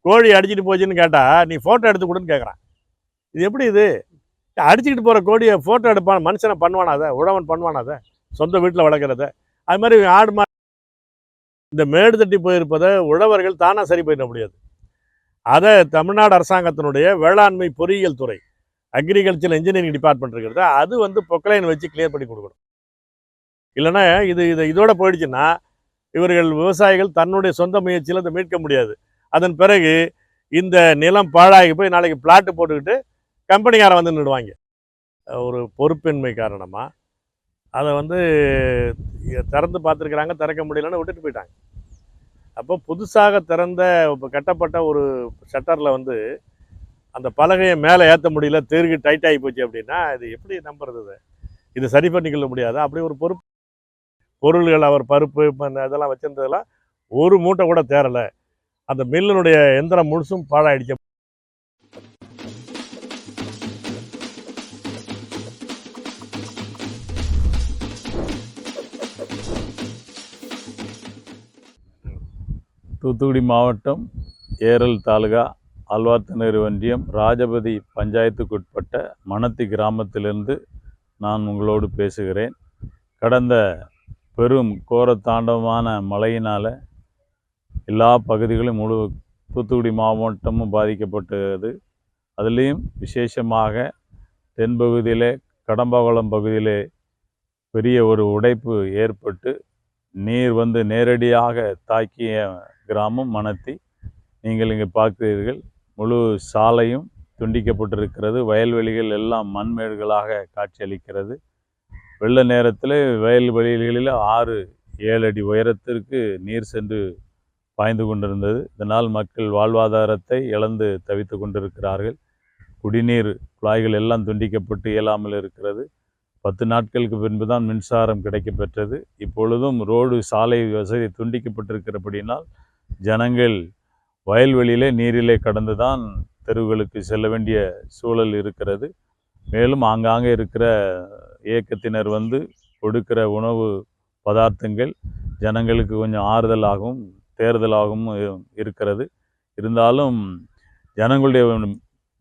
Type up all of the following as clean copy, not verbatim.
கோழி அடிச்சிட்டு போச்சுன்னு கேட்டால் நீ ஃபோட்டோ எடுத்து கொடுன்னு கேட்குறான். இது எப்படி இது? அடிச்சுக்கிட்டு போகிற கோழியை ஃபோட்டோ எடுப்பான் மனுஷனை பண்ணுவானா? அதை உழவன் பண்ணுவானா? அதை சொந்த வீட்டில் வளர்க்குறத அது மாதிரி ஆடு மாடு இந்த மேடு தட்டி போயிருப்பதை உழவர்கள் தானாக சரி பண்ண முடியாது. அதை தமிழ்நாடு அரசாங்கத்தினுடைய வேளாண்மை பொறியியல் துறை அக்ரிகல்ச்சர் இன்ஜினியரிங் டிபார்ட்மெண்ட் இருக்கிறது அது வந்து பொக்லைன் வச்சு கிளியர் பண்ணி கொடுக்கணும். இல்லைன்னா இதோட போயிடுச்சுன்னா இவர்கள் விவசாயிகள் தன்னுடைய சொந்த முயற்சியில் அதை மீட்க முடியாது. அதன் பிறகு இந்த நிலம் பாழாகி போய் நாளைக்கு பிளாட்டு போட்டுக்கிட்டு கம்பெனிக்காரன் வந்து நிடுவாங்க. ஒரு பொறுப்பின்மை காரணமாக அதை வந்து திறந்து பார்த்துருக்குறாங்க, திறக்க முடியலன்னு விட்டுட்டு போயிட்டாங்க. அப்போ புதுசாக திறந்த இப்போ கட்டப்பட்ட ஒரு ஷட்டரில் வந்து அந்த பலகையை மேலே ஏற்ற முடியல, தெருக்கு டைட் ஆகி போச்சு அப்படின்னா இது எப்படி நம்புறது? இது சரி பண்ணிக்கொள்ள முடியாது. அப்படி ஒரு பொருள்கள் அவர் பருப்பு இதெல்லாம் வச்சுருந்ததெல்லாம் ஒரு மூட்டை கூட தேரலை. அந்த மில்லினுடைய எந்திரம் முழுசும் பாழாயிடுச்சு. தூத்துக்குடி மாவட்டம் ஏரல் தாலுகா ஆழ்வார்த்தனேறு ஒன்றியம் ராஜபதி பஞ்சாயத்துக்குட்பட்ட மணத்தி கிராமத்திலிருந்து நான் உங்களோடு பேசுகிறேன். கடந்த பெரும் கோரத்தாண்டவமான மழையினால் எல்லா பகுதிகளும் தூத்துக்குடி மாவட்டமும் பாதிக்கப்பட்டது. அதுலேயும் விசேஷமாக தென்பகுதியிலே கடம்பாகுளம் பகுதியிலே பெரிய ஒரு உடைப்பு ஏற்பட்டு நீர் வந்து நேரடியாக தாக்கிய கிராமம் மணத்தி. நீங்கள் இங்கே பார்க்கிறீர்கள், முழு சாலையும் துண்டிக்கப்பட்டிருக்கிறது. வயல்வெளிகள் எல்லாம் மண்மேடுகளாக காட்சியளிக்கிறது. வெள்ள நேரத்தில் வயல்வெளிகளில் 6-7 அடி உயரத்திற்கு நீர் சென்று பாய்ந்து கொண்டிருந்தது. இதனால் மக்கள் வாழ்வாதாரத்தை இழந்து தவித்து கொண்டிருக்கிறார்கள். குடிநீர் குழாய்கள் எல்லாம் துண்டிக்கப்பட்டு இயலாமல் இருக்கிறது. 10 நாட்களுக்கு பின்பு தான் மின்சாரம் கிடைக்கப்பெற்றது. இப்பொழுதும் ரோடு சாலை வசதி துண்டிக்கப்பட்டிருக்கிறபடினால் ஜனங்கள் வயல்வெளியிலே நீரிலே கடந்து தான் தெருவுகளுக்கு செல்ல வேண்டிய சூழல் இருக்கிறது. மேலும் ஆங்காங்கே இருக்கிற இயக்கத்தினர் வந்து கொடுக்கிற உணவு பதார்த்தங்கள் ஜனங்களுக்கு கொஞ்சம் ஆறுதலாகவும் தேர்தலாகவும் இருக்கிறது. இருந்தாலும் ஜனங்களுடைய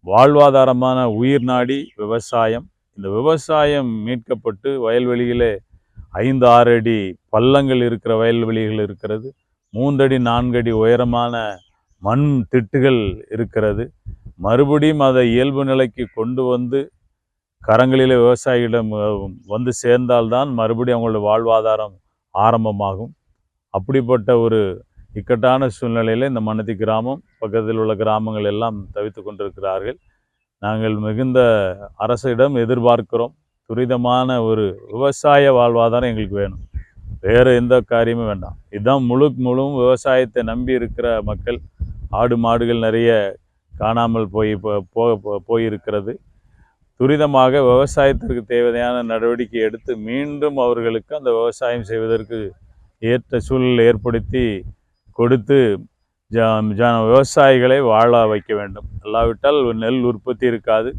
வாழ்வாதாரமான உயிர் நாடி விவசாயம். இந்த விவசாயம் மீட்கப்பட்டு வயல்வெளியிலே 5-6 அடி பள்ளங்கள் இருக்கிற வயல்வெளிகள் இருக்கிறது. 3 அடி 4 அடி உயரமான மண் திட்டுகள் இருக்கிறது. மறுபடியும் அதை இயல்பு நிலைக்கு கொண்டு வந்து கரங்களிலே விவசாயிகளிடம் வந்து சேர்ந்தால்தான் மறுபடியும் அவங்களோட வாழ்வாதாரம் ஆரம்பமாகும். அப்படிப்பட்ட ஒரு இக்கட்டான சூழ்நிலையில் இந்த மணத்தி கிராமம் பக்கத்தில் உள்ள கிராமங்கள் எல்லாம் தவித்து கொண்டிருக்கிறார்கள். நாங்கள் மிகுந்த அரசிடம் எதிர்பார்க்கிறோம். துரிதமான ஒரு விவசாய வாழ்வாதாரம் எங்களுக்கு வேணும், வேறு எந்த காரியமும் வேண்டாம். இதுதான் முழுவதும் விவசாயத்தை நம்பி இருக்கிற மக்கள். ஆடு மாடுகள் நிறைய காணாமல் போயிருக்கிறது. துரிதமாக விவசாயத்திற்கு தேவையான நடவடிக்கை எடுத்து மீண்டும் அவர்களுக்கு அந்த விவசாயம் செய்வதற்கு ஏற்ற சூழல் ஏற்படுத்தி கொடுத்து விவசாயிகளை வாழ வைக்க வேண்டும். இல்லாவிட்டால் நெல் உற்பத்தி இருக்காது.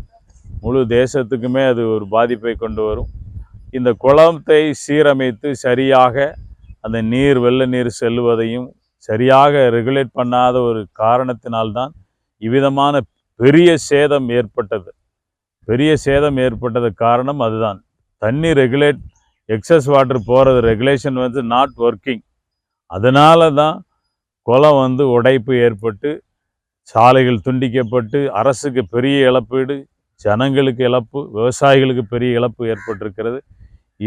முழு தேசத்துக்குமே அது ஒரு பாதிப்பை கொண்டு வரும். இந்த குளத்தை சீரமைத்து சரியாக அந்த வெள்ள நீர் செல்லுவதையும் சரியாக ரெகுலேட் பண்ணாத ஒரு காரணத்தினால்தான் இவ்விதமான பெரிய சேதம் ஏற்பட்டது. காரணம் அதுதான். தண்ணி ரெகுலேட் எக்ஸஸ் வாட்டர் போகிறது ரெகுலேஷன் வந்து நாட் ஒர்க்கிங். அதனால தான் குளம் வந்து உடைப்பு ஏற்பட்டு சாலைகள் துண்டிக்கப்பட்டு அரசுக்கு பெரிய இழப்பீடு, ஜனங்களுக்கு இழப்பு, விவசாயிகளுக்கு பெரிய இழப்பு ஏற்பட்டிருக்கிறது.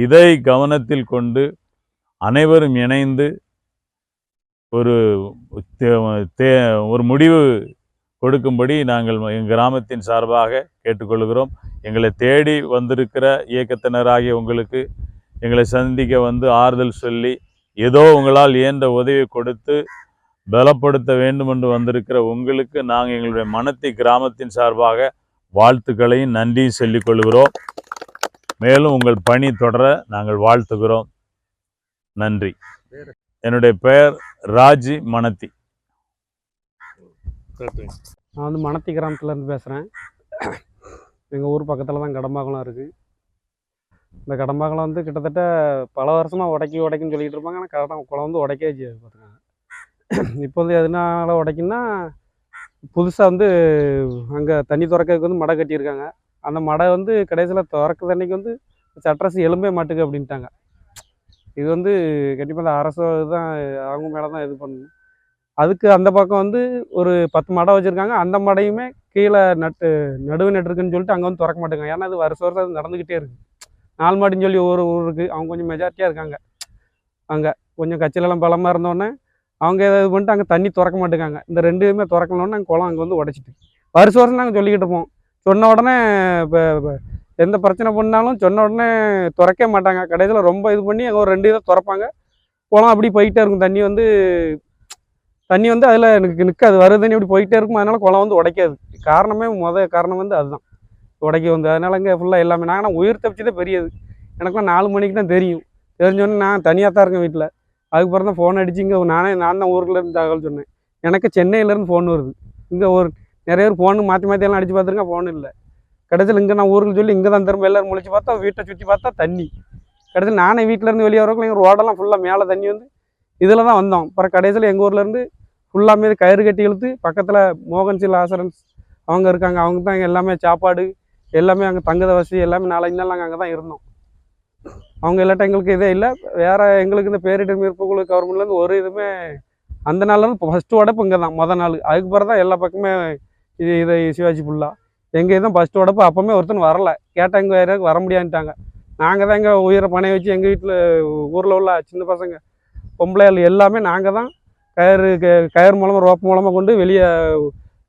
இதை கவனத்தில் கொண்டு அனைவரும் இணைந்து ஒரு முடிவு கொடுக்கும்படி நாங்கள் எங்கள் கிராமத்தின் சார்பாக கேட்டுக்கொள்கிறோம். எங்களை தேடி வந்திருக்கிற இயக்கத்தினராகிய உங்களுக்கு எங்களை சந்திக்க வந்து ஆறுதல் சொல்லி ஏதோ உங்களால் இயன்ற உதவி கொடுத்து பலப்படுத்த வேண்டும் என்று வந்திருக்கிற உங்களுக்கு நாங்கள் எங்களுடைய மணத்தி கிராமத்தின் சார்பாக வாழ்த்துக்களையும் நன்றியும் சொல்லிக் கொள்கிறோம். மேலும் உங்கள் பணி தொடர நாங்கள் வாழ்த்துகிறோம். நன்றி. என்னுடைய பெயர் ராஜி மணத்தி. நான் வந்து மணத்தி கிராமத்துலேருந்து பேசுகிறேன். எங்கள் ஊர் பக்கத்தில் தான் கடம்பாகுளம் இருக்குது. இந்த கடம்பாகுளம் வந்து கிட்டத்தட்ட பல வருஷமாக உடைக்குன்னு சொல்லிகிட்டு இருப்பாங்க. ஆனால் குளம் வந்து உடைக்கவே செய்யாது பார்த்துக்காங்க. இப்போ வந்து எதனால உடைக்குன்னா புதுசாக வந்து அங்கே தண்ணி திறக்கிறதுக்கு வந்து மடை கட்டியிருக்காங்க. அந்த மடை வந்து கடைசியில் திறக்கிற அன்னைக்கு வந்து சட்ரஸ் எலும்பே மாட்டுக்கு அப்படின்ட்டாங்க. இது வந்து கண்டிப்பாக இந்த அரசு தான் அவங்க மேலே தான் இது பண்ணணும். அதுக்கு அந்த பக்கம் வந்து ஒரு 10 மடை வச்சுருக்காங்க. அந்த மடையுமே கீழே நடுவு நட்டுருக்குன்னு சொல்லிட்டு அங்கே வந்து திறக்க மாட்டேங்க. ஏன்னா அது வருஷம் வருஷம் அது நடந்துக்கிட்டே இருக்குது. 4 மாடின்னு சொல்லி ஒவ்வொரு ஊர் இருக்குது. அவங்க கொஞ்சம் மெஜாரிட்டியாக இருக்காங்க. அங்கே கொஞ்சம் கட்சியிலலாம் பலமாக இருந்தோடனே அவங்க இது பண்ணிட்டு அங்கே தண்ணி திறக்க மாட்டேங்காங்க. இந்த 2மே திறக்கணுன்னு நாங்கள் குளம் அங்கே வந்து உடச்சிட்டு வருஷம் வருஷம் நாங்கள் சொல்லிக்கிட்டு இருப்போம். சொன்ன உடனே இப்போ எந்த பிரச்சனை பண்ணாலும் சொன்ன உடனே திறக்கவே மாட்டாங்க. கடைசியில் ரொம்ப இது பண்ணி அங்கே ஒரு 2 இதை திறப்பாங்க. குளம் அப்படி போயிட்டே இருக்கும். தண்ணி வந்து அதில் எனக்கு நிற்காது. வரும் தண்ணி அப்படி போயிட்டே இருக்கும். அதனால குளம் வந்து உடைக்காது. காரணம் வந்து அதுதான் உடைக்க வந்து. அதனால இங்கே ஃபுல்லாக எல்லாமே நாங்கள் உயிர் தப்பிச்சதே பெரியது. எனக்குலாம் 4 மணிக்கு தான் தெரியும். தெரிஞ்சோடனே நான் தனியாக தான் இருக்கேன் வீட்டில். அதுக்கப்புறம் தான் ஃபோன் அடிச்சு இங்கே நான் தான் ஊருக்குள்ளேருந்து தகவல் சொன்னேன். எனக்கு சென்னையிலேருந்து ஃபோன் வருது. இங்கே நிறைய பேர் ஃபோனு மாற்றி மாற்றியெல்லாம் அடித்து பார்த்துருக்கேன். ஃபோன் இல்லை. கடைசியில் இங்கே நான் ஊருக்கு சொல்லி இங்கே தான் திரும்ப எல்லோரும் முழிச்சு பார்த்தா வீட்டை சுற்றி பார்த்தா தண்ணி. கடைசியில் நானே வீட்டிலேருந்து வெளியே வரக்குள்ள எங்கள் ரோடெல்லாம் ஃபுல்லாக மேலே தண்ணி வந்து இதில் தான் வந்தோம். அப்புறம் கடைசியில் எங்கள் ஊர்லேருந்து ஃபுல்லாமே கயிறு கட்டி இழுத்து பக்கத்தில் மோகன்சில் ஆசரன்ஸ் அவங்க இருக்காங்க. அவங்க தான் எல்லாமே சாப்பாடு எல்லாமே அங்கே தங்குத வசதி எல்லாமே 4-5 நாள் நாங்கள் அங்கே தான் இருந்தோம். அவங்க இல்லாட்ட எங்களுக்கு இதே இல்லை. வேறு எங்களுக்கு இந்த பேரிடர் மீட்பு குழு கவர்மெண்ட்லேருந்து ஒரு இதுவுமே அந்த நாள்லேருந்து ஃபஸ்ட்டு உடப்பு இங்கே தான் மொதல் நாள். அதுக்கு பிறகு தான் எல்லா பக்கமே இதை சிவாஜி ஃபுல்லாக எங்கள் இதுதான் ஃபஸ்ட்டு உடப்பு. அப்போவுமே ஒருத்தன் வரலை. கேட்டால் எங்கள் வேறு வர முடியான்ட்டாங்க. நாங்கள் தான் எங்கள் உயிரை பணைய வச்சு எங்கள் வீட்டில் ஊரில் உள்ள சின்ன பசங்க பொம்பளைகள் எல்லாமே நாங்கள் தான் கயிறு மூலமாக ரோப்பு மூலமாக கொண்டு வெளியே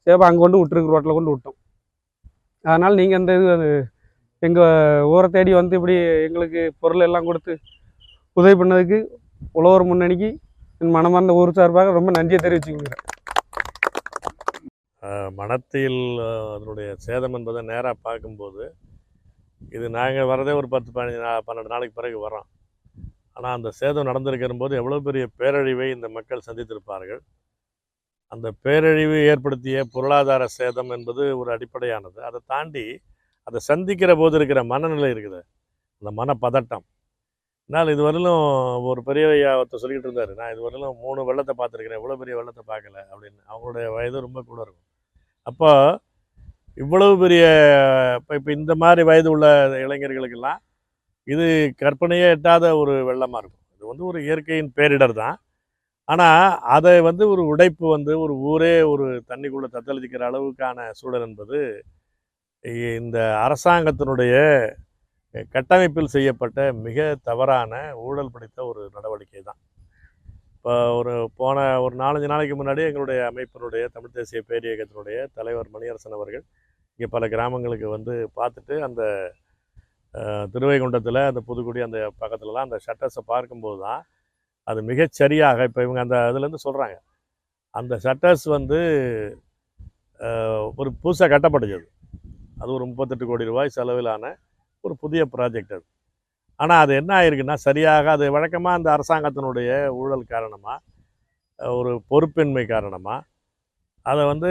சேவை அங்கே கொண்டு விட்டுருக்கு. ரோட்டில் கொண்டு விட்டோம். அதனால் நீங்கள் அந்த இது எங்கள் ஊரை தேடி வந்து இப்படி எங்களுக்கு பொருள் எல்லாம் கொடுத்து உதவி பண்ணதுக்கு உழவர் முன்னணிக்கு என் மனமார்ந்த ஊர் சார்பாக ரொம்ப நன்றியை தெரிவிச்சுக்கிறேன். மணத்தில் அதனுடைய சேதம் என்பதை நேராக பார்க்கும்போது இது நாங்கள் வரதே ஒரு 10-12 நாளைக்கு பிறகு வரோம். ஆனால் அந்த சேதம் நடந்திருக்கிற போது எவ்வளோ பெரிய பேரழிவை இந்த மக்கள் சந்தித்திருப்பார்கள். அந்த பேரழிவு ஏற்படுத்திய பொருளாதார சேதம் என்பது ஒரு அடிப்படையானது. அதை தாண்டி அதை சந்திக்கிற போது இருக்கிற மனநிலை இருக்குது, அந்த மனப்பதட்டம். என்னால் இதுவரையிலும் ஒரு பெரிய ஒருத்தர் சொல்லிக்கிட்டு இருந்தார், நான் இதுவரையிலும் 3 வெள்ளத்தை பார்த்துருக்கிறேன், இவ்வளோ பெரிய வெள்ளத்தை பார்க்கல அப்படின்னு. அவங்களுடைய வயது ரொம்ப கூட இருக்கும். அப்போ இவ்வளவு பெரிய இப்போ இந்த மாதிரி வயது உள்ள இளைஞர்களுக்கெல்லாம் இது கற்பனையே எட்டாத ஒரு வெள்ளமாக இருக்கும். இது வந்து ஒரு இயற்கையின் பேரிடர் தான். ஆனால் அதை வந்து ஒரு உடைப்பு வந்து ஒரு ஊரே ஒரு தண்ணிக்குள்ளே தத்தளிக்கிற அளவுக்கான சூழல் என்பது இந்த அரசாங்கத்தினுடைய கட்டமைப்பில் செய்யப்பட்ட மிக தவறான ஊழல் பிடித்த ஒரு நடவடிக்கை தான். இப்போ ஒரு 4-5 நாளைக்கு முன்னாடி எங்களுடைய அமைப்பினுடைய தமிழ் தேசிய பேரியக்கத்தினுடைய தலைவர் மணியரசன் அவர்கள் இங்கே பல கிராமங்களுக்கு வந்து பார்த்துட்டு அந்த திருவைகுண்டத்தில் அந்த புதுக்குடி அந்த பக்கத்துலலாம் அந்த ஷட்டர்ஸை பார்க்கும்போது தான் அது மிகச்சரியாக இப்போ இவங்க அந்த இதுலேருந்து சொல்கிறாங்க, அந்த ஷட்டர்ஸ் வந்து ஒரு புதுசாக கட்டப்பட்டுச்சு. அது ஒரு 38 கோடி ரூபாய் செலவிலான ஒரு புதிய ப்ராஜெக்ட் அது. ஆனால் அது என்ன ஆயிருக்குன்னா சரியாக அது வழக்கமாக அந்த அரசாங்கத்தினுடைய ஊழல் காரணமாக ஒரு பொறுப்பின்மை காரணமாக அதை வந்து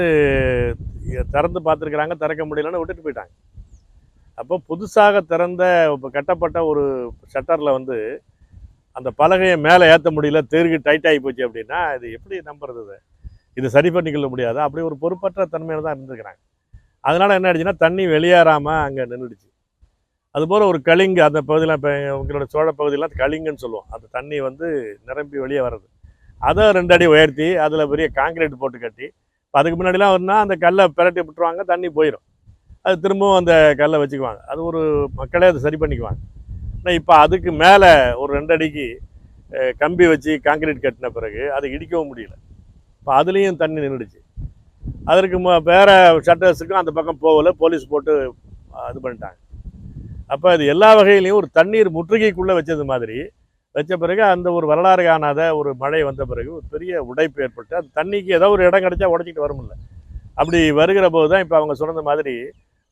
திறந்து பார்த்துருக்குறாங்க, திறக்க முடியலன்னு விட்டுட்டு போயிட்டாங்க. அப்போ புதுசாக திறந்த இப்போ கட்டப்பட்ட ஒரு ஷட்டரில் வந்து அந்த பலகையை மேலே ஏற்ற முடியல, தெருக்கு டைட் ஆகி போச்சு அப்படின்னா இது எப்படி நம்புறது? இது சரி பண்ணிக்கொள்ள முடியாது. அப்படி ஒரு பொறுப்பற்ற தன்மையில் தான் இருந்துக்கிறாங்க. அதனால் என்ன ஆயிடுச்சுன்னா தண்ணி வெளியேறாமல் அங்கே நின்றுடுச்சு. அதுபோல் ஒரு கலிங்கு அந்த பகுதியில் இப்போ உங்களோட சோழ பகுதியெலாம் கலிங்குன்னு சொல்லுவோம். அந்த தண்ணி வந்து நிரம்பி வெளியே வர்றது, அதை 2 அடி உயர்த்தி அதில் பெரிய காங்கிரீட் போட்டு கட்டி, இப்போ அதுக்கு முன்னாடிலாம் வருன்னா அந்த கல்லை பிரட்டி விட்டுருவாங்க, தண்ணி போயிடும், அது திரும்பவும் அந்த கல்லை வச்சுக்குவாங்க, அது ஒரு மக்களே அதை சரி பண்ணிக்குவாங்க. ஆனால் இப்போ அதுக்கு மேலே ஒரு 2 அடிக்கு கம்பி வச்சு காங்கிரீட் கட்டின பிறகு அதை இடிக்கவும் முடியல. இப்போ அதுலேயும் தண்ணி நின்றுடுச்சு. அதற்கு வேறு ஷட்டர்ஸுக்கும் அந்த பக்கம் போகலை, போலீஸ் போட்டு இது பண்ணிட்டாங்க. அப்போ அது எல்லா வகையிலையும் ஒரு தண்ணீர் முற்றுகைக்குள்ளே வச்சது மாதிரி வச்ச பிறகு அந்த ஒரு வரலாறு காணாத ஒரு மழை வந்த பிறகு ஒரு பெரிய உடைப்பு ஏற்பட்டு அந்த தண்ணிக்கு ஏதோ ஒரு இடம் கிடச்சா உடச்சிட்டு வரும்ல, அப்படி வருகிற போது தான் இப்போ அவங்க சொன்ன மாதிரி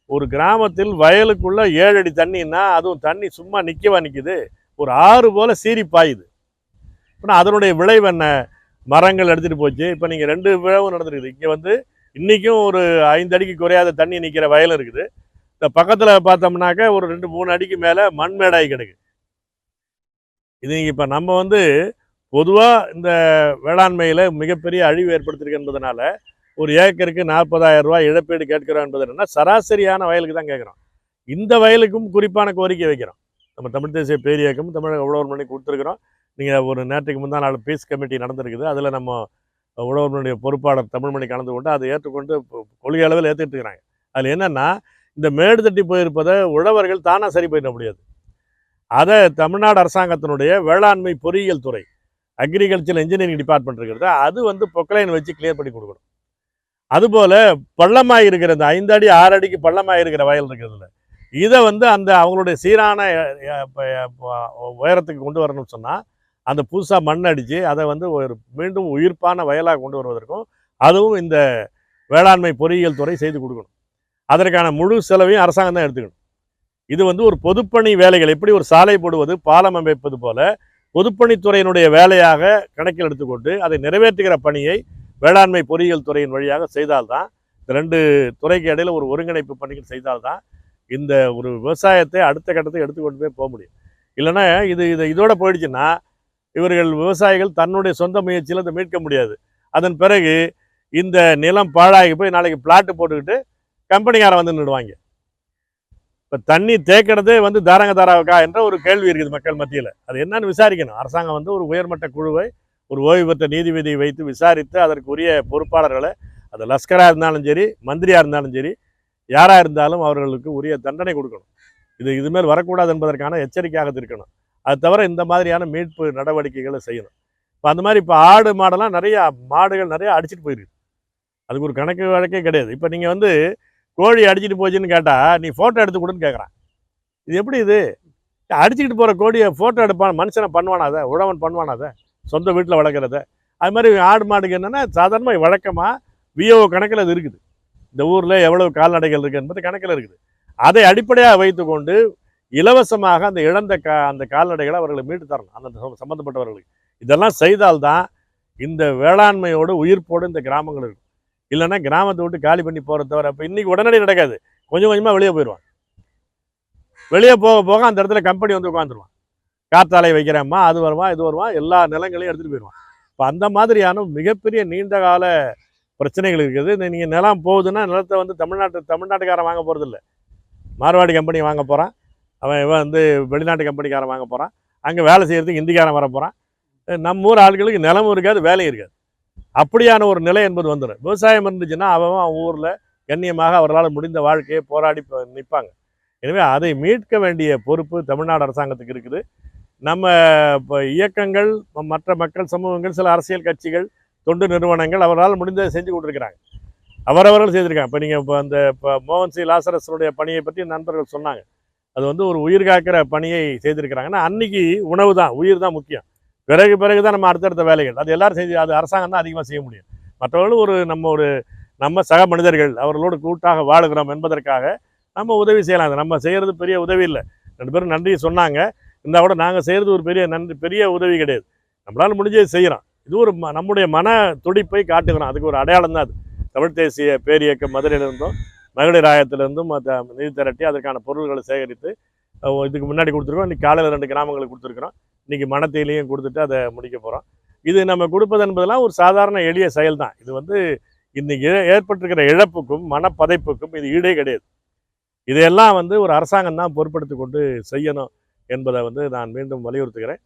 ஒரு கிராமத்தில் வயலுக்குள்ளே 7 அடி தண்ணின்னா அதுவும் தண்ணி சும்மா நிற்குது, ஒரு ஆறு போல் சீறி பாயுது. இப்போ அதனுடைய விளைவு என்ன? மரங்கள் எடுத்துகிட்டு போச்சு. இப்போ நீங்கள் 2 விளைவும் நடந்துருக்குது. இங்கே வந்து இன்றைக்கும் ஒரு 5 அடிக்கு குறையாத தண்ணி நிற்கிற வயலும் இருக்குது. இந்த பக்கத்தில் பார்த்தோம்னாக்க ஒரு 2-3 அடிக்கு மேலே மண் மேடாகி கிடக்கு. இது இப்போ நம்ம வந்து பொதுவாக இந்த வேளாண்மையில் மிகப்பெரிய அழிவு ஏற்படுத்திருக்கு என்பதனால ஒரு ஏக்கருக்கு 40,000 ரூபாய் இழப்பீடு கேட்கிறோம் என்பது என்னன்னா சராசரியான வயலுக்கு தான் கேட்குறோம். இந்த வயலுக்கும் குறிப்பான கோரிக்கை வைக்கிறோம். நம்ம தமிழ் தேசிய பேரியக்கம் தமிழக உழவர் மணி கொடுத்துருக்குறோம். நீங்கள் ஒரு நேற்றுக்கு முந்தா நாள் பீஸ் கமிட்டி நடந்திருக்குது. அதில் நம்ம உழவர் மணியுடைய பொறுப்பாளர் தமிழ்மணி கலந்து கொண்டு அதை ஏற்றுக்கொண்டு கொள்கை அளவில் ஏற்றுட்டு இருக்கிறாங்க. அதில் என்னென்னா இந்த மேடு தட்டி போயிருப்பதை உழவர்கள் தானாக சரி பண்ணிட முடியாது. அதை தமிழ்நாடு அரசாங்கத்தினுடைய வேளாண்மை பொறியியல் துறை அக்ரிகல்ச்சர் இன்ஜினியரிங் டிபார்ட்மெண்ட் இருக்கிறது, அது வந்து பொக்லைன் வச்சு கிளியர் பண்ணி கொடுக்கணும். அதுபோல் பள்ளமாக இருக்கிற இந்த 5 அடி 6 அடிக்கு பள்ளமாக இருக்கிற வயல் இருக்கிறதுல இதை வந்து அந்த அவங்களுடைய சீரான உயரத்துக்கு கொண்டு வரணும்னு சொன்னால் அந்த புதுசாக மண் அடித்து அதை வந்து ஒரு மீண்டும் உயிர்ப்பான வயலாக கொண்டு வருவதற்கும் அதுவும் இந்த வேளாண்மை பொறியியல் துறை செய்து கொடுக்கணும். அதற்கான முழு செலவையும் அரசாங்கம் தான் எடுத்துக்கணும். இது வந்து ஒரு பொதுப்பணி வேலைகள் எப்படி ஒரு சாலை போடுவது பாலம் அமைப்பது போல பொதுப்பணித்துறையினுடைய வேலையாக கணக்கில் எடுத்துக்கொண்டு அதை நிறைவேற்றுகிற பணியை வேளாண்மை பொறியியல் துறையின் வழியாக செய்தால்தான் இந்த 2 துறைக்கு இடையில் ஒரு ஒருங்கிணைப்பு பணிகள் செய்தால்தான் இந்த ஒரு விவசாயத்தை அடுத்த கட்டத்தை எடுத்துக்கொண்டு போய் முடியும். இல்லைன்னா இதோட போயிடுச்சுன்னா இவர்கள் விவசாயிகள் தன்னுடைய சொந்த முயற்சியில் அதை மீட்க முடியாது. அதன் பிறகு இந்த நிலம் பாழாகி போய் நாளைக்கு பிளாட்டு போட்டுக்கிட்டு கம்பெனிக்காரன் வந்து நிடுவாங்க. இப்போ தண்ணி தேக்கிறதே வந்து தாராவுக்கா என்ற ஒரு கேள்வி இருக்குது மக்கள் மத்தியில். அது என்னன்னு விசாரிக்கணும். அரசாங்கம் வந்து ஒரு உயர்மட்ட குழுவை ஒரு ஓய்வு பெற்ற நீதிபதியை வைத்து விசாரித்து அதற்கு உரிய பொறுப்பாளர்களை அது லஷ்கராக இருந்தாலும் சரி மந்திரியாக இருந்தாலும் சரி யாராக இருந்தாலும் அவர்களுக்கு உரிய தண்டனை கொடுக்கணும். இதுமாரி வரக்கூடாது என்பதற்கான எச்சரிக்கையாக இருக்கணும். அது தவிர இந்த மாதிரியான மீட்பு நடவடிக்கைகளை செய்யணும். இப்போ அந்த மாதிரி இப்போ ஆடு மாடெல்லாம் மாடுகள் நிறையா அடிச்சிட்டு போயிருக்கு. அதுக்கு ஒரு கணக்கு வழக்கே கிடையாது. இப்போ நீங்கள் வந்து கோழி அடிச்சிட்டு போச்சுன்னு கேட்டால் நீ ஃபோட்டோ எடுத்து கொடுன்னு கேட்குறான். இது எப்படி இது? அடிச்சுக்கிட்டு போகிற கோழியை ஃபோட்டோ எடுப்பான் மனுஷனை பண்ணுவானாத உழவன் பண்ணுவானாத சொந்த வீட்டில் வளர்க்குறத. அது மாதிரி ஆடு மாடுக்கு என்னென்னா சாதாரணமாக வழக்கமாக விஓ கணக்கில் அது இருக்குது. இந்த ஊரில் எவ்வளவு கால்நடைகள் இருக்குது என்பது கணக்கில் இருக்குது. அதை அடிப்படையாக வைத்துக்கொண்டு இலவசமாக அந்த இழந்த அந்த கால்நடைகளை அவர்களை மீட்டு தரணும் அந்த சம்மந்தப்பட்டவர்களுக்கு. இதெல்லாம் செய்தால்தான் இந்த வேளாண்மையோடு உயிர்ப்போடு இந்த கிராமங்கள் இருக்கும். இல்லைன்னா கிராமத்தை விட்டு காலி பண்ணி போகிறத தவிர இப்போ இன்றைக்கி உடனடி நடக்காது. கொஞ்சம் கொஞ்சமாக வெளியே போயிடுவான். வெளியே போக போக அந்த இடத்துல கம்பெனி வந்து உட்காந்துருவான். காத்தாலை வைக்கிறேம்மா அது வருவான் இது வருவான் எல்லா நிலங்களையும் எடுத்துகிட்டு போயிடுவான். இப்போ அந்த மாதிரியான மிகப்பெரிய நீண்ட கால பிரச்சனைகள் இருக்குது. நீங்கள் நிலம் போகுதுன்னா நிலத்தை வந்து தமிழ்நாட்டுக்காரன் வாங்க போகிறதில்ல. மார்வாடி கம்பெனி வாங்க போகிறான். இவன் வந்து வெளிநாட்டு கம்பெனிக்காரன் வாங்க போகிறான். அங்கே வேலை செய்கிறதுக்கு இந்திக்காரன் வர போகிறான். நம்ம ஊர் ஆட்களுக்கு நிலமும் இருக்காது வேலையும் இருக்காது. அப்படியான ஒரு நிலை என்பது வந்துடும். விவசாயம் இருந்துச்சுன்னா அவன் ஊரில் கண்ணியமாக அவர்களால் முடிந்த வாழ்க்கையை போராடி நிற்பாங்க. எனவே அதை மீட்க வேண்டிய பொறுப்பு தமிழ்நாடு அரசாங்கத்துக்கு இருக்குது. நம்ம இப்போ இயக்கங்கள் மற்ற மக்கள் சமூகங்கள் சில அரசியல் கட்சிகள் தொண்டு நிறுவனங்கள் அவரால் முடிந்ததை செஞ்சு கொண்டிருக்கிறாங்க. அவரவர்கள் செய்திருக்காங்க. இப்போ நீங்கள் இப்போ மோகன் சி லாசரஸனுடைய பணியை பற்றி நண்பர்கள் சொன்னாங்க. அது வந்து ஒரு உயிர் காக்கிற பணியை செய்திருக்கிறாங்கன்னா அன்றைக்கி உணவு தான் உயிர் தான் முக்கியம். பிறகு தான் நம்ம அடுத்தடுத்த வேலைகள் அது எல்லோரும் செஞ்சு அது அரசாங்கம் தான் அதிகமாக செய்ய முடியும். மற்றவர்களும் நம்ம சக மனிதர்கள் அவர்களோடு கூட்டாக வாழுகிறோம் என்பதற்காக நம்ம உதவி செய்யலாம். அது நம்ம செய்கிறது பெரிய உதவி இல்லை. 2 பேரும் நன்றி சொன்னாங்க. இருந்தால் கூட நாங்கள் செய்கிறது ஒரு பெரிய உதவி கிடையாது. நம்மளால் முடிஞ்சது செய்கிறோம். இது ஒரு நம்முடைய மன துடிப்பை காட்டுகிறோம். அதுக்கு ஒரு அடையாளம் தான் அது. தமிழ் தேசிய பேரியக்கம் மதுரையிலிருந்தும் மகளிர் ஆயத்திலிருந்தும் நிதி திரட்டி அதற்கான பொருள்களை சேகரித்து இதுக்கு முன்னாடி கொடுத்துருக்கோம். இன்றைக்கி காலையில் 2 கிராமங்களுக்கு கொடுத்துருக்குறோம். இன்றைக்கி மணத்தையிலையும் கொடுத்துட்டு அதை முடிக்க போகிறோம். இது நம்ம கொடுப்பது என்பதெல்லாம் ஒரு சாதாரண எளிய செயல் தான். இது வந்து இன்றைக்கி ஏற்பட்டிருக்கிற இழப்புக்கும் மனப்பதைப்புக்கும் இது ஈடே கிடையாது. இதையெல்லாம் வந்து ஒரு அரசாங்கம் தான் பொறுப்படுத்தி கொண்டு செய்யணும் என்பதை வந்து நான் மீண்டும் வலியுறுத்துகிறேன்.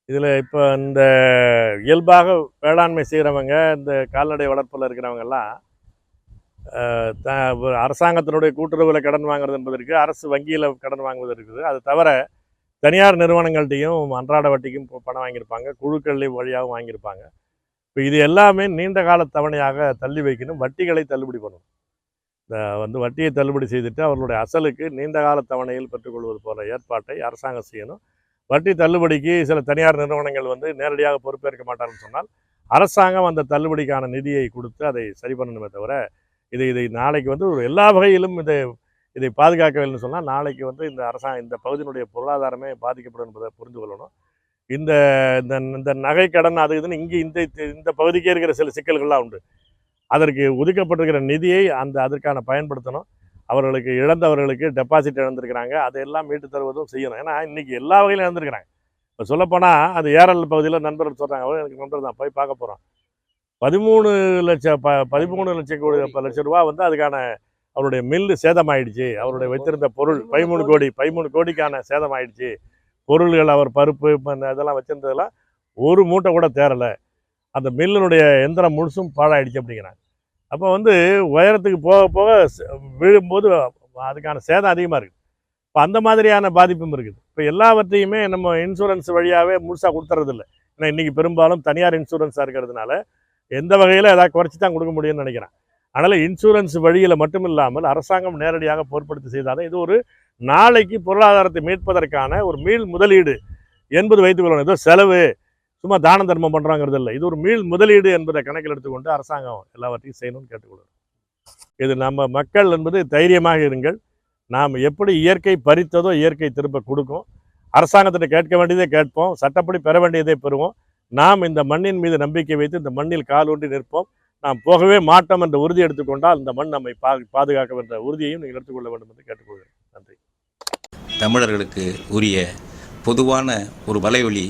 இதில் இப்போ இந்த இயல்பாக வேளாண்மை செய்கிறவங்க இந்த கால்நடை வளர்ப்பில் இருக்கிறவங்கெல்லாம் அரசாங்கத்தினுடைய கூட்டுறவில் கடன் வாங்குறது என்பது இருக்குது. அரசு வங்கியில் கடன் வாங்குவது இருக்குது. அது தவிர தனியார் நிறுவனங்கள்ட்டையும் அன்றாட வட்டிக்கும் பணம் வாங்கியிருப்பாங்க. குழுக்கள் வழியாகவும் வாங்கியிருப்பாங்க. இப்போ இது எல்லாமே நீண்ட கால தவணையாக தள்ளி வைக்கணும். வட்டிகளை தள்ளுபடி பண்ணணும். இந்த வட்டியை தள்ளுபடி செய்துட்டு அவர்களுடைய அசலுக்கு நீண்ட கால தவணையில் பெற்றுக்கொள்வது போல ஏற்பாட்டை அரசாங்கம் செய்யணும். வட்டி தள்ளுபடிக்கு சில தனியார் நிறுவனங்கள் வந்து நேரடியாக பொறுப்பேற்க மாட்டார்னு சொன்னால் அரசாங்கம் அந்த தள்ளுபடிக்கான நிதியை கொடுத்து அதை சரி பண்ணணுமே தவிர இதை நாளைக்கு வந்து ஒரு எல்லா வகையிலும் இதை பாதுகாக்கவில்லைன்னு சொன்னால் நாளைக்கு வந்து இந்த பகுதியினுடைய பொருளாதாரமே பாதிக்கப்படும் என்பதை புரிந்து கொள்ளணும். இந்த நகை கடன் அது இதுன்னு இங்கே இந்த பகுதிக்கே இருக்கிற சில சிக்கல்கள்லாம் உண்டு. அதற்கு ஒதுக்கப்பட்டிருக்கிற நிதியை அதற்கான பயன்படுத்தணும். அவர்களுக்கு இழந்தவர்களுக்கு டெபாசிட் இழந்திருக்கிறாங்க அதையெல்லாம் மீட்டு தருவதும் செய்யணும். ஏன்னா இன்றைக்கி எல்லா வகையிலும் இழந்திருக்கிறாங்க. இப்போ சொல்லப்போனால் அது ஏரல் பகுதியில் நண்பர்கள் சொல்கிறாங்க. எனக்கு நண்பர் தான் போய் பார்க்க போகிறோம். 13 லட்சம் ரூபா வந்து அதுக்கான அவருடைய மில்லு சேதமாயிடுச்சு. அவருடைய வைத்திருந்த பொருள் 13 கோடிக்கான சேதமாயிடுச்சு. பொருள்கள் அவர் பருப்பு இதெல்லாம் வச்சிருந்ததெல்லாம் ஒரு மூட்டை கூட தேரலை. அந்த மில்லினுடைய எந்திரம் முழுசும் பாழாயிடுச்சு அப்படிங்கிறாங்க. அப்போ வந்து உயரத்துக்கு போக போக விழும்போது அதுக்கான சேதம் அதிகமாக இருக்குது. இப்போ அந்த மாதிரியான பாதிப்பும் இருக்குது. இப்போ எல்லாவற்றையுமே நம்ம இன்சூரன்ஸ் வழியாகவே முழுசாக கொடுத்துறதில்ல. ஏன்னா இன்றைக்கி பெரும்பாலும் தனியார் இன்சூரன்ஸாக இருக்கிறதுனால எந்த வகையில் ஏதாவது குறைச்சி தான் கொடுக்க முடியும்னு நினைக்கிறேன். அதனால் இன்சூரன்ஸ் வழியில் மட்டும் இல்லாமல் அரசாங்கம் நேரடியாக பொறுப்படுத்தி செய்தாலும் இது ஒரு நாளைக்கு பொருளாதாரத்தை மீட்பதற்கான ஒரு மீள் முதலீடு என்பது வைத்துக்கொள்ளணும். ஏதோ செலவு சும்மா தான தர்மம் பண்ணுறாங்கிறது இல்லை. இது ஒரு மீள் முதலீடு என்பதை கணக்கில் எடுத்துக்கொண்டு அரசாங்கம் எல்லாவற்றையும் செய்யணும்னு கேட்டுக்கொள்கிறோம். இது நம்ம மக்கள் என்பது தைரியமாக இருங்கள். நாம் எப்படி இயற்கை பறித்ததோ இயற்கை திரும்ப கொடுக்கும். அரசாங்கத்திட்ட கேட்க வேண்டியதை கேட்போம், சட்டப்படி பெற வேண்டியதை பெறுவோம். நாம் இந்த மண்ணின் மீது நம்பிக்கை வைத்து இந்த மண்ணில் கால் ஊன்றி நிற்போம். நாம் போகவே மாட்டோம் என்ற உறுதி எடுத்துக்கொண்டால் இந்த மண் நம்மை பாதுகாக்க என்ற உறுதியையும் நீங்கள் எடுத்துக்கொள்ள வேண்டும் என்று கேட்டுக்கொள்கிறேன். நன்றி. தமிழர்களுக்கு உரிய பொதுவான ஒரு வலையொலி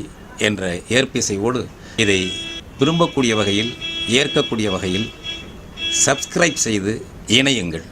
என்ற ஏற்பிசையோடு இதை விரும்பக்கூடிய வகையில், ஏற்கக்கூடிய வகையில் சப்ஸ்கிரைப் செய்து இணையுங்கள்.